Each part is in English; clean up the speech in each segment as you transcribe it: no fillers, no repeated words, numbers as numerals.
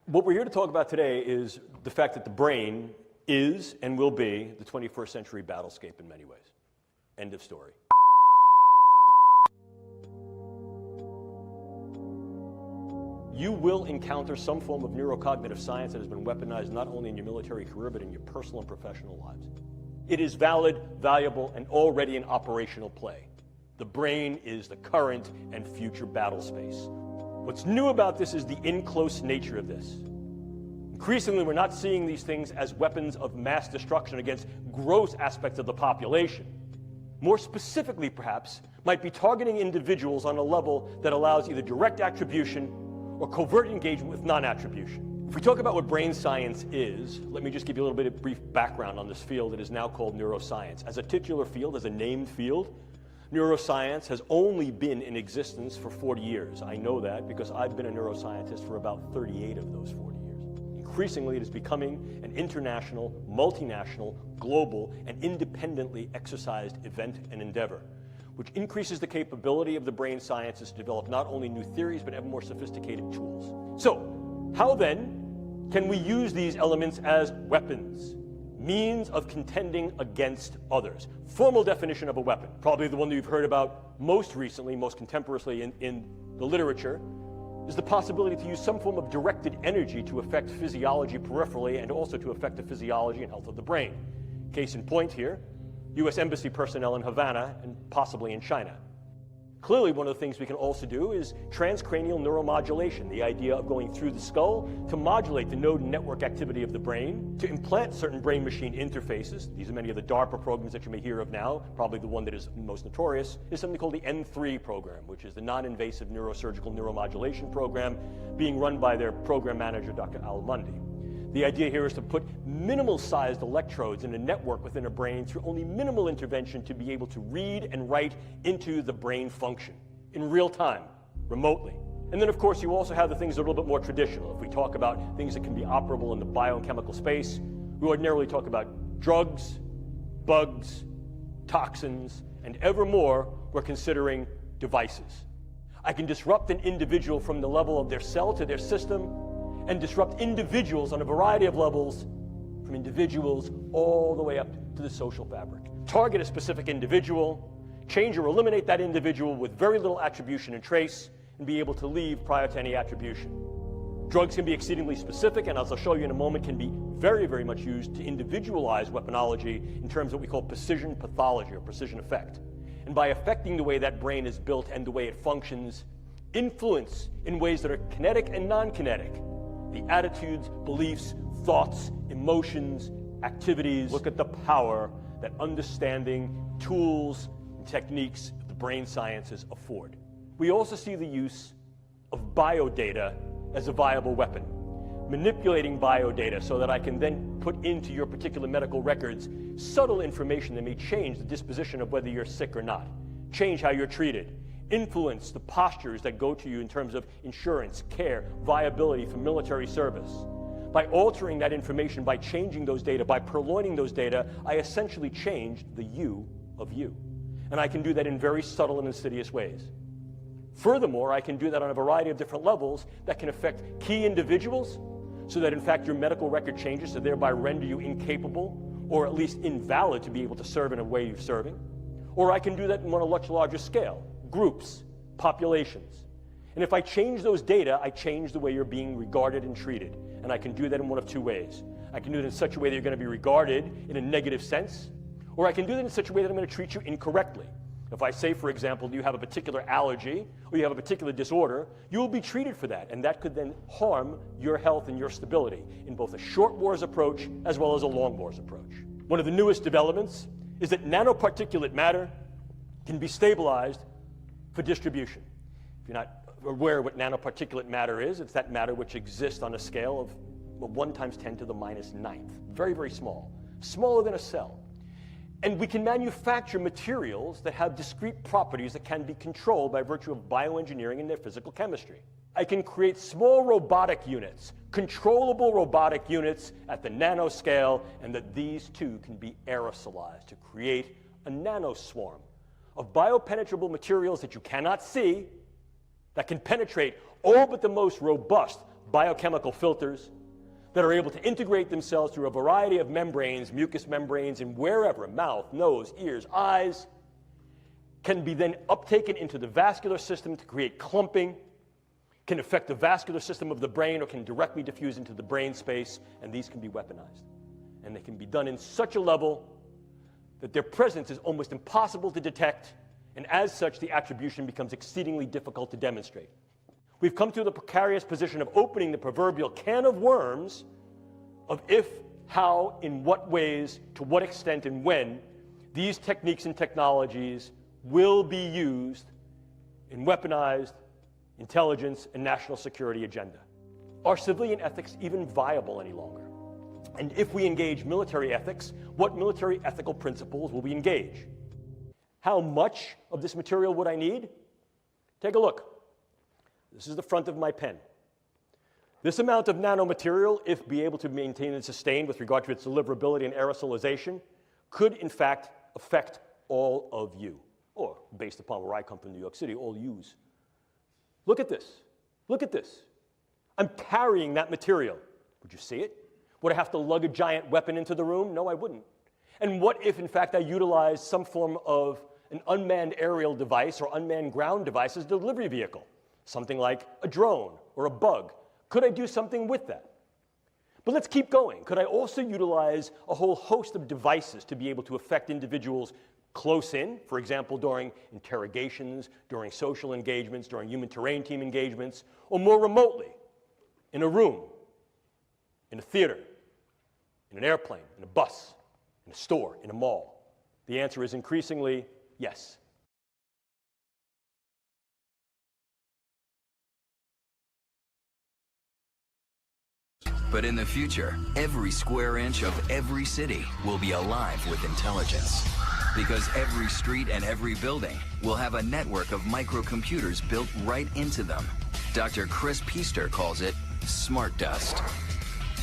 What we're here to talk about today is the fact that the brain is and will be the 21st century battlescape in many ways. End of story. You will encounter some form of neurocognitive science that has been weaponized not only in your military career, but in your personal and professional lives. It is valid, valuable, and already in operational play. The brain is the current and future battle space. What's new about this is the in-close nature of this. Increasingly, we're not seeing these things as weapons of mass destruction against gross aspects of the population. More specifically, perhaps, might be targeting individuals on a level that allows either direct attribution or covert engagement with non-attribution. If we talk about what brain science is, let me just give you a little bit of brief background on this field that is now called neuroscience. As a titular field, as a named field, neuroscience has only been in existence for 40 years. I know that because I've been a neuroscientist for about 38 of those 40 years. Increasingly, it is becoming an international, multinational, global, and independently exercised event and endeavor, which increases the capability of the brain sciences to develop not only new theories, but ever more sophisticated tools. So, how then can we use these elements as weapons? Means of contending against others. Formal definition of a weapon, probably the one that you've heard about most recently, most contemporaneously in the literature, is the possibility to use some form of directed energy to affect physiology peripherally and also to affect the physiology and health of the brain. Case in point here, U.S. Embassy personnel in Havana and possibly in China. Clearly, one of the things we can also do is transcranial neuromodulation, the idea of going through the skull to modulate the node and network activity of the brain, to implant certain brain-machine interfaces. These are many of the DARPA programs that you may hear of now. Probably the one that is most notorious is something called the N3 program, which is the non-invasive neurosurgical neuromodulation program being run by their program manager, Dr. Al Mundi. The idea here is to put minimal-sized electrodes in a network within a brain through only minimal intervention to be able to read and write into the brain function in real time, remotely. And then, of course, you also have the things that are a little bit more traditional. If we talk about things that can be operable in the biochemical space, we ordinarily talk about drugs, bugs, toxins, and ever more, we're considering devices. I can disrupt an individual from the level of their cell to their system, and disrupt individuals on a variety of levels, from individuals all the way up to the social fabric. Target a specific individual, change or eliminate that individual with very little attribution and trace, and be able to leave prior to any attribution. Drugs can be exceedingly specific, and as I'll show you in a moment, can be very, very much used to individualize weaponology in terms of what we call precision pathology or precision effect. And by affecting the way that brain is built and the way it functions, influence in ways that are kinetic and non-kinetic the attitudes, beliefs, thoughts, emotions, activities. Look at the power that understanding, tools, and techniques of the brain sciences afford. We also see the use of biodata as a viable weapon. Manipulating biodata so that I can then put into your particular medical records subtle information that may change the disposition of whether you're sick or not, change how you're treated, influence the postures that go to you in terms of insurance, care, viability for military service. By altering that information, by changing those data, by purloining those data, I essentially change the you of you. And I can do that in very subtle and insidious ways. Furthermore, I can do that on a variety of different levels that can affect key individuals so that in fact your medical record changes to thereby render you incapable or at least invalid to be able to serve in a way you're serving. Or I can do that on a much larger scale. Groups, populations. And if I change those data, I change the way you're being regarded and treated. And I can do that in one of two ways. I can do it in such a way that you're going to be regarded in a negative sense, or I can do that in such a way that I'm going to treat you incorrectly. If I say, for example, you have a particular allergy or you have a particular disorder, you will be treated for that, and that could then harm your health and your stability in both a short wars approach as well as a long wars approach. One of the newest developments is that nanoparticulate matter can be stabilized for distribution. If you're not aware of what nanoparticulate matter is, it's that matter which exists on a scale of 1 × 10⁹ very, very small, smaller than a cell. And we can manufacture materials that have discrete properties that can be controlled by virtue of bioengineering and their physical chemistry. I can create small robotic units, controllable robotic units at the nanoscale, and that these too can be aerosolized to create a nanoswarm of biopenetrable materials that you cannot see, that can penetrate all but the most robust, biochemical filters that are able to integrate themselves through a variety of membranes, mucous membranes, and wherever, mouth, nose, ears, eyes, can be then uptaken into the vascular system to create clumping, can affect the vascular system of the brain, or can directly diffuse into the brain space, and these can be weaponized. And they can be done in such a level that their presence is almost impossible to detect, and as such, the attribution becomes exceedingly difficult to demonstrate. We've come to the precarious position of opening the proverbial can of worms of if, how, in what ways, to what extent, and when these techniques and technologies will be used in weaponized intelligence and national security agenda. Are civilian ethics even viable any longer? And if we engage military ethics, what military ethical principles will we engage? How much of this material would I need? Take a look. This is the front of my pen. This amount of nanomaterial, if be able to maintain and sustain with regard to its deliverability and aerosolization, could in fact affect all of you, or based upon where I come from, New York City, all yous. Look at this. Look at this. I'm carrying that material. Would you see it? Would I have to lug a giant weapon into the room? No, I wouldn't. And what if, in fact, I utilized some form of an unmanned aerial device or unmanned ground device as a delivery vehicle? Something like a drone or a bug. Could I do something with that? But let's keep going. Could I also utilize a whole host of devices to be able to affect individuals close in, for example, during interrogations, during social engagements, during human terrain team engagements, or more remotely, in a room, in a theater, in an airplane, in a bus, in a store, in a mall? The answer is increasingly yes. But in the future, every square inch of every city will be alive with intelligence. Because every street and every building will have a network of microcomputers built right into them. Dr. Chris Pister calls it smart dust.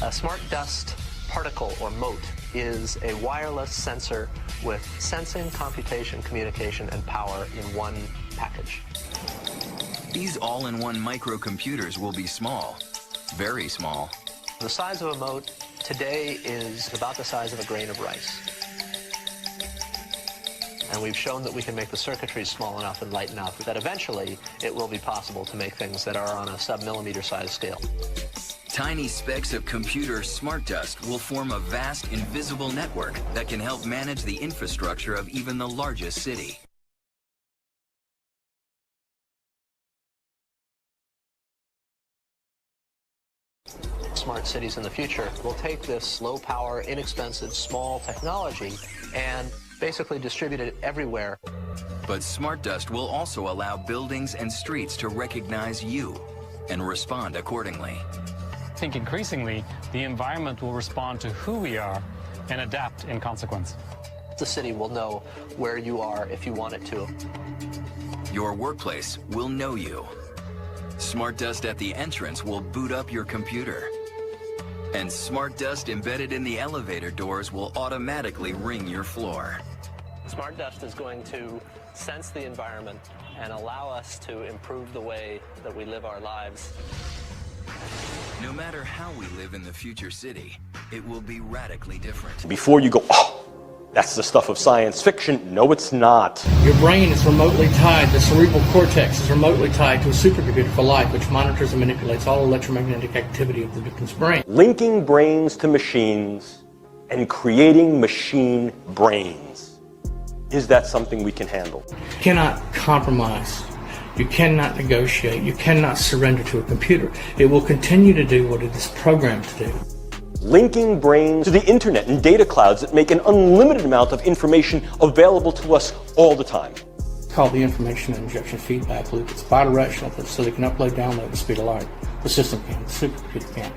A smart dust particle, or mote, is a wireless sensor with sensing, computation, communication, and power in one package. These all-in-one microcomputers will be small, very small. The size of a mote today is about the size of a grain of rice. And we've shown that we can make the circuitry small enough and light enough that eventually it will be possible to make things that are on a sub-millimeter size scale. Tiny specks of computer smart dust will form a vast invisible network that can help manage the infrastructure of even the largest city. Smart cities in the future will take this low-power, inexpensive, small technology and basically distribute it everywhere. But smart dust will also allow buildings and streets to recognize you and respond accordingly. I think increasingly the environment will respond to who we are and adapt in consequence. The city will know where you are if you want it to. Your workplace will know you. Smart dust at the entrance will boot up your computer. And smart dust embedded in the elevator doors will automatically ring your floor. Smart dust is going to sense the environment and allow us to improve the way that we live our lives. No matter how we live in the future city, it will be radically different. Before you go, oh, that's the stuff of science fiction. No, it's not. Your brain is remotely tied, the cerebral cortex is remotely tied to a supercomputer for life, which monitors and manipulates all electromagnetic activity of the victim's brain. Linking brains to machines and creating machine brains. Is that something we can handle? You cannot compromise. You cannot negotiate. You cannot surrender to a computer. It will continue to do what it is programmed to do. Linking brains to the internet and data clouds that make an unlimited amount of information available to us all the time. It's called the information injection feedback loop. It's bidirectional, so they can upload, download at the speed of light. The system can, the supercomputer can.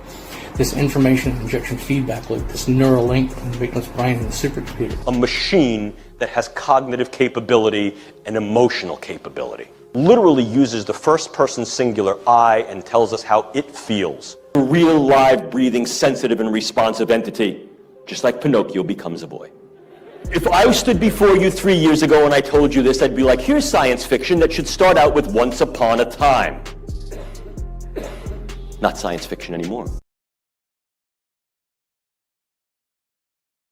This information injection feedback loop, this neural link between the victim's brain and the supercomputer. A machine that has cognitive capability and emotional capability. Literally uses the first person singular I and tells us how it feels. A real, live, breathing, sensitive, and responsive entity, just like Pinocchio becomes a boy. If I stood before you 3 years ago and I told you this, I'd be like, here's science fiction that should start out with once upon a time. not science fiction anymore.